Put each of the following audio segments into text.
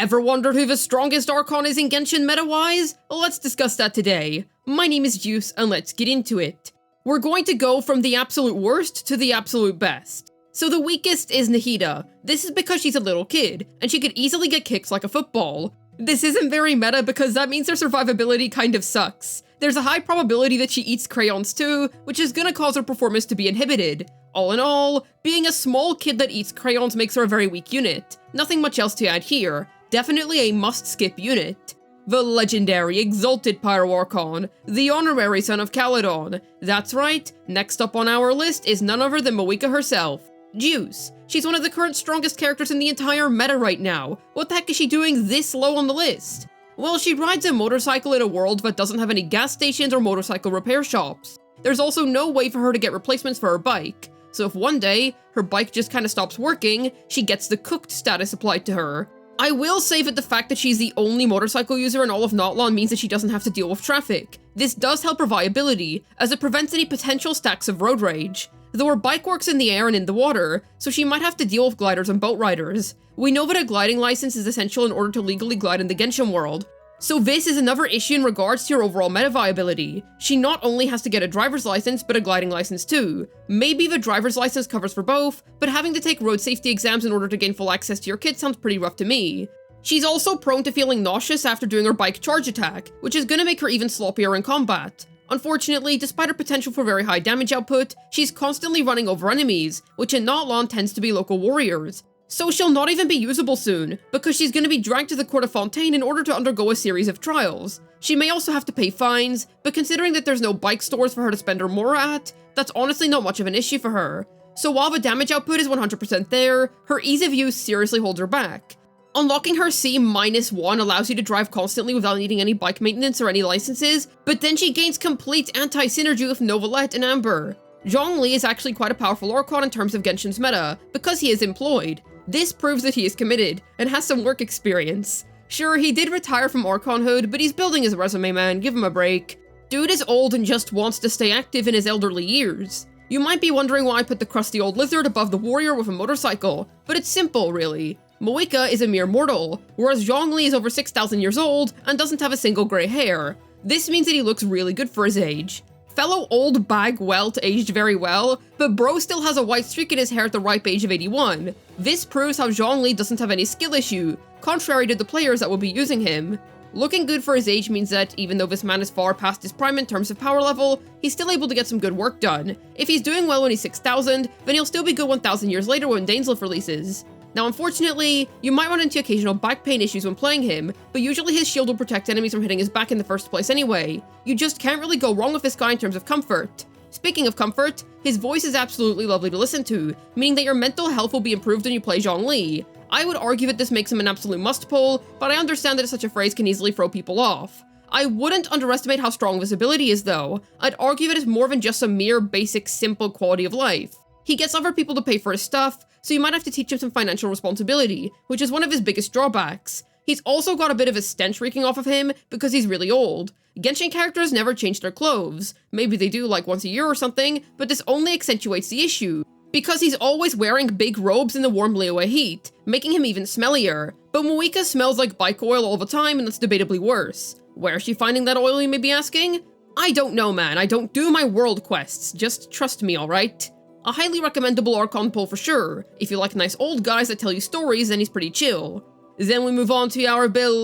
Ever wondered who the strongest Archon is in Genshin meta-wise? Let's discuss that today. My name is Juice, and let's get into it. We're going to go from the absolute worst to the absolute best. So the weakest is Nahida. This is because she's a little kid, and she could easily get kicked like a football. This isn't very meta because that means her survivability kind of sucks. There's a high probability that she eats crayons too, which is gonna cause her performance to be inhibited. All in all, being a small kid that eats crayons makes her a very weak unit. Nothing much else to add here. Definitely a must-skip unit. The legendary Exalted Pyro Archon, the honorary son of Caledon. That's right, next up on our list is none other than Moeka herself. Juice. She's one of the current strongest characters in the entire meta right now. What the heck is she doing this low on the list? Well, she rides a motorcycle in a world that doesn't have any gas stations or motorcycle repair shops. There's also no way for her to get replacements for her bike. So if one day, her bike just kinda stops working, she gets the cooked status applied to her. I will say that the fact that she's the only motorcycle user in all of Notlon means that she doesn't have to deal with traffic. This does help her viability, as it prevents any potential stacks of road rage. Though her bike works in the air and in the water, so she might have to deal with gliders and boat riders. We know that a gliding license is essential in order to legally glide in the Genshin world. So this is another issue in regards to her overall meta viability. She not only has to get a driver's license, but a gliding license too. Maybe the driver's license covers for both, but having to take road safety exams in order to gain full access to your kit sounds pretty rough to me. She's also prone to feeling nauseous after doing her bike charge attack, which is gonna make her even sloppier in combat. Unfortunately, despite her potential for very high damage output, she's constantly running over enemies, which in Notlon tends to be local warriors. So she'll not even be usable soon, because she's going to be dragged to the Court of Fontaine in order to undergo a series of trials. She may also have to pay fines, but considering that there's no bike stores for her to spend her mora at, that's honestly not much of an issue for her. So while the damage output is 100% there, her ease of use seriously holds her back. Unlocking her C-1 allows you to drive constantly without needing any bike maintenance or any licenses, but then she gains complete anti-synergy with Novelette and Amber. Zhongli is actually quite a powerful Archon in terms of Genshin's meta, because he is employed. This proves that he is committed, and has some work experience. Sure, he did retire from Archonhood, but he's building his resume, man, give him a break. Dude is old and just wants to stay active in his elderly years. You might be wondering why I put the crusty old lizard above the warrior with a motorcycle, but it's simple, really. Moeka is a mere mortal, whereas Zhongli is over 6,000 years old and doesn't have a single grey hair. This means that he looks really good for his age. Fellow old bag welt aged very well, but bro still has a white streak in his hair at the ripe age of 81. This proves how Zhongli doesn't have any skill issue, contrary to the players that will be using him. Looking good for his age means that, even though this man is far past his prime in terms of power level, he's still able to get some good work done. If he's doing well when he's 6,000, then he'll still be good 1,000 years later when Dainsleif releases. Now unfortunately, you might run into occasional back pain issues when playing him, but usually his shield will protect enemies from hitting his back in the first place anyway. You just can't really go wrong with this guy in terms of comfort. Speaking of comfort, his voice is absolutely lovely to listen to, meaning that your mental health will be improved when you play Zhongli. I would argue that this makes him an absolute must-pull, but I understand that such a phrase can easily throw people off. I wouldn't underestimate how strong this ability is though. I'd argue that it's more than just a mere basic simple quality of life. He gets other people to pay for his stuff, so you might have to teach him some financial responsibility, which is one of his biggest drawbacks. He's also got a bit of a stench reeking off of him because he's really old. Genshin characters never change their clothes. Maybe they do like once a year or something, but this only accentuates the issue. Because he's always wearing big robes in the warm Liyue heat, making him even smellier. But Moeka smells like bike oil all the time, and that's debatably worse. Where is she finding that oil, you may be asking? I don't know, man. I don't do my world quests. Just trust me, alright? A highly recommendable Archon pull for sure. If you like nice old guys that tell you stories, then he's pretty chill. Then we move on to our beloved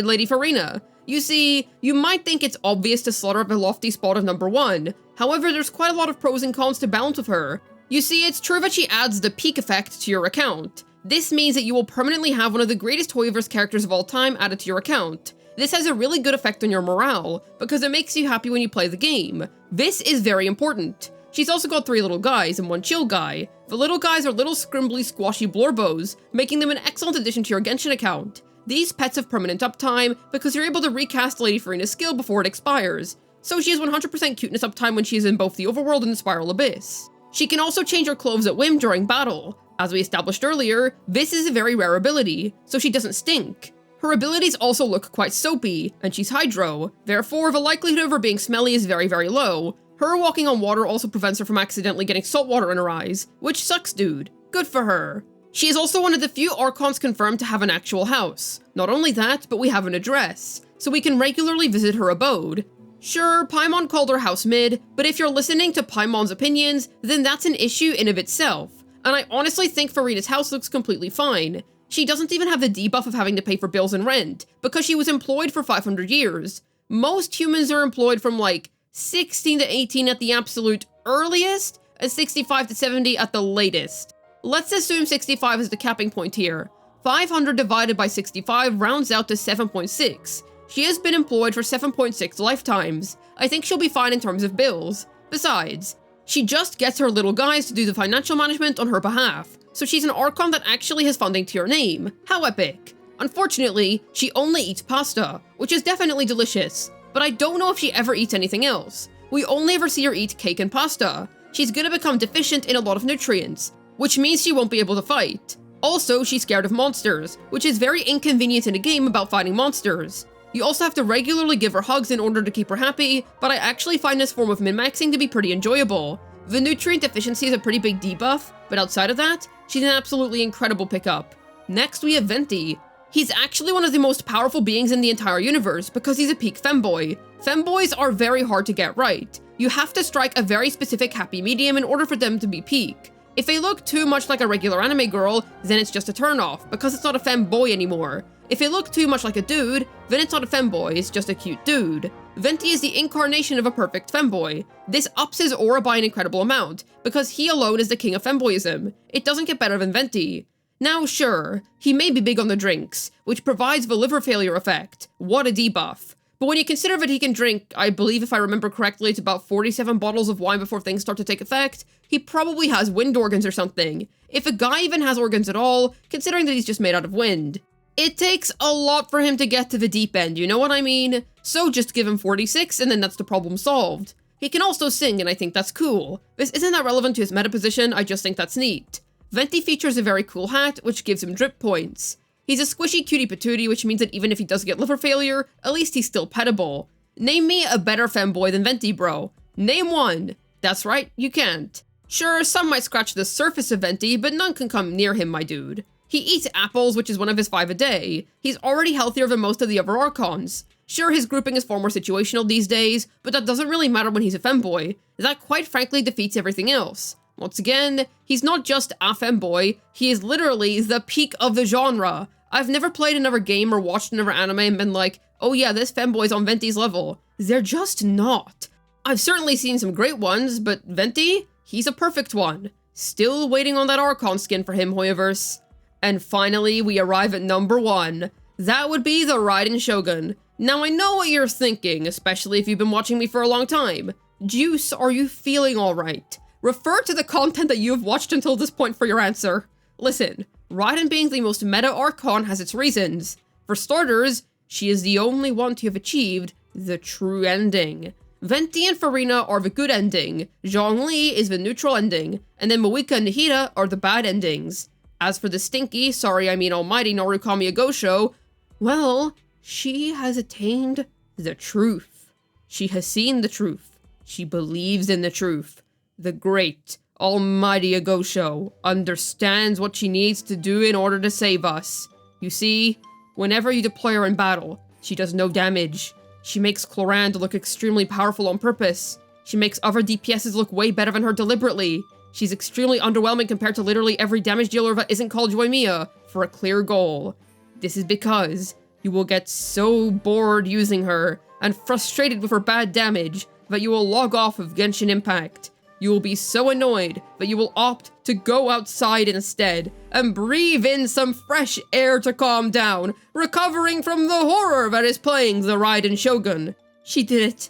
Lady Farina. You see, you might think it's obvious to slaughter up a lofty spot of number 1. However, there's quite a lot of pros and cons to balance with her. You see, it's true that she adds the peak effect to your account. This means that you will permanently have one of the greatest Hoyoverse characters of all time added to your account. This has a really good effect on your morale, because it makes you happy when you play the game. This is very important. She's also got 3 little guys and 1 chill guy. The little guys are little scrimbly squashy blorbos, making them an excellent addition to your Genshin account. These pets have permanent uptime because you're able to recast Lady Farina's skill before it expires, so she has 100% cuteness uptime when she is in both the Overworld and the Spiral Abyss. She can also change her clothes at whim during battle. As we established earlier, this is a very rare ability, so she doesn't stink. Her abilities also look quite soapy, and she's hydro, therefore the likelihood of her being smelly is very, very low. Her walking on water also prevents her from accidentally getting salt water in her eyes, which sucks, dude. Good for her. She is also one of the few Archons confirmed to have an actual house. Not only that, but we have an address, so we can regularly visit her abode. Sure, Paimon called her house mid, but if you're listening to Paimon's opinions, then that's an issue in of itself. And I honestly think Furina's house looks completely fine. She doesn't even have the debuff of having to pay for bills and rent, because she was employed for 500 years. Most humans are employed from like 16 to 18 at the absolute earliest, and 65 to 70 at the latest. Let's assume 65 is the capping point here. 500 divided by 65 rounds out to 7.6. She has been employed for 7.6 lifetimes. I think she'll be fine in terms of bills. Besides, she just gets her little guys to do the financial management on her behalf, so she's an Archon that actually has funding to her name. How epic. Unfortunately, she only eats pasta, which is definitely delicious, but I don't know if she ever eats anything else. We only ever see her eat cake and pasta. She's gonna become deficient in a lot of nutrients, which means she won't be able to fight. Also, she's scared of monsters, which is very inconvenient in a game about fighting monsters. You also have to regularly give her hugs in order to keep her happy, but I actually find this form of min-maxing to be pretty enjoyable. The nutrient deficiency is a pretty big debuff, but outside of that, she's an absolutely incredible pickup. Next, we have Venti. He's actually one of the most powerful beings in the entire universe because he's a peak femboy. Femboys are very hard to get right. You have to strike a very specific happy medium in order for them to be peak. If they look too much like a regular anime girl, then it's just a turnoff, because it's not a femboy anymore. If they look too much like a dude, then it's not a femboy, it's just a cute dude. Venti is the incarnation of a perfect femboy. This ups his aura by an incredible amount, because he alone is the king of femboyism. It doesn't get better than Venti. Now sure, he may be big on the drinks, which provides the liver failure effect. What a debuff. But when you consider that he can drink, I believe if I remember correctly, it's about 47 bottles of wine before things start to take effect, he probably has wind organs or something. If a guy even has organs at all, considering that he's just made out of wind. It takes a lot for him to get to the deep end, you know what I mean? So just give him 46 and then that's the problem solved. He can also sing and I think that's cool. This isn't that relevant to his meta position, I just think that's neat. Venti features a very cool hat, which gives him drip points. He's a squishy cutie patootie, which means that even if he does get liver failure, at least he's still pettable. Name me a better femboy than Venti, bro. Name one. That's right, you can't. Sure, some might scratch the surface of Venti, but none can come near him, my dude. He eats apples, which is one of his 5 a day. He's already healthier than most of the other Archons. Sure, his grouping is far more situational these days, but that doesn't really matter when he's a femboy. That quite frankly defeats everything else. Once again, he's not just a femboy, he is literally the peak of the genre. I've never played another game or watched another anime and been like, oh yeah, this femboy's on Venti's level. They're just not. I've certainly seen some great ones, but Venti? He's a perfect one. Still waiting on that Archon skin for him, Hoyoverse. And finally, we arrive at number 1. That would be the Raiden Shogun. Now I know what you're thinking, especially if you've been watching me for a long time. Juice, are you feeling alright? Refer to the content that you have watched until this point for your answer. Listen, Raiden being the most meta Archon has its reasons. For starters, she is the only one to have achieved the true ending. Venti and Furina are the good ending, Zhongli is the neutral ending, and then Moika and Nihida are the bad endings. As for the stinky, sorry I mean almighty Narukami Agosho, well, she has attained the truth. She has seen the truth. She believes in the truth. The great, almighty Agosho understands what she needs to do in order to save us. You see, whenever you deploy her in battle, she does no damage. She makes Clorand look extremely powerful on purpose. She makes other DPSs look way better than her deliberately. She's extremely underwhelming compared to literally every damage dealer that isn't called Yoimiya for a clear goal. This is because you will get so bored using her and frustrated with her bad damage that you will log off of Genshin Impact. You will be so annoyed that you will opt to go outside instead and breathe in some fresh air to calm down, recovering from the horror that is playing the Raiden Shogun. She did it.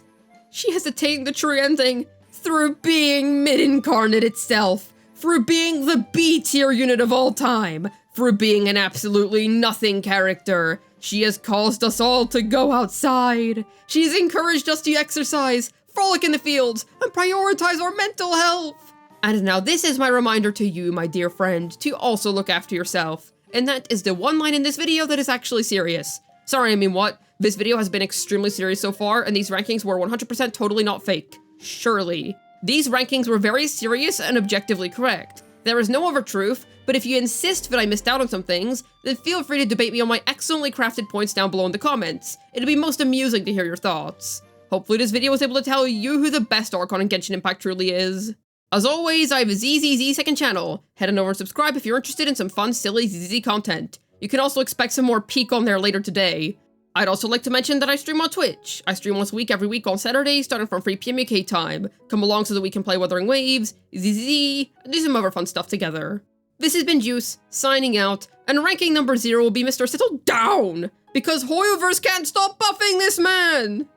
She has attained the true ending through being mid-incarnate itself, through being the B-tier unit of all time, through being an absolutely nothing character. She has caused us all to go outside. She has encouraged us to exercise, frolic in the fields, and prioritize our mental health. And now this is my reminder to you, my dear friend, to also look after yourself. And that is the one line in this video that is actually serious. Sorry, I mean what? This video has been extremely serious so far, and these rankings were 100% totally not fake. Surely. These rankings were very serious and objectively correct. There is no other truth, but if you insist that I missed out on some things, then feel free to debate me on my excellently crafted points down below in the comments. It'll be most amusing to hear your thoughts. Hopefully this video was able to tell you who the best Archon in Genshin Impact truly is. As always, I have a ZZZ second channel. Head on over and subscribe if you're interested in some fun, silly ZZZ content. You can also expect some more peek on there later today. I'd also like to mention that I stream on Twitch. I stream once a week every week on Saturday, starting from 3 PM UK time. Come along so that we can play Wuthering Waves, ZZZ, and do some other fun stuff together. This has been Juice, signing out, and ranking number 0 will be Mr. Settle Down! Because Hoyoverse can't stop buffing this man!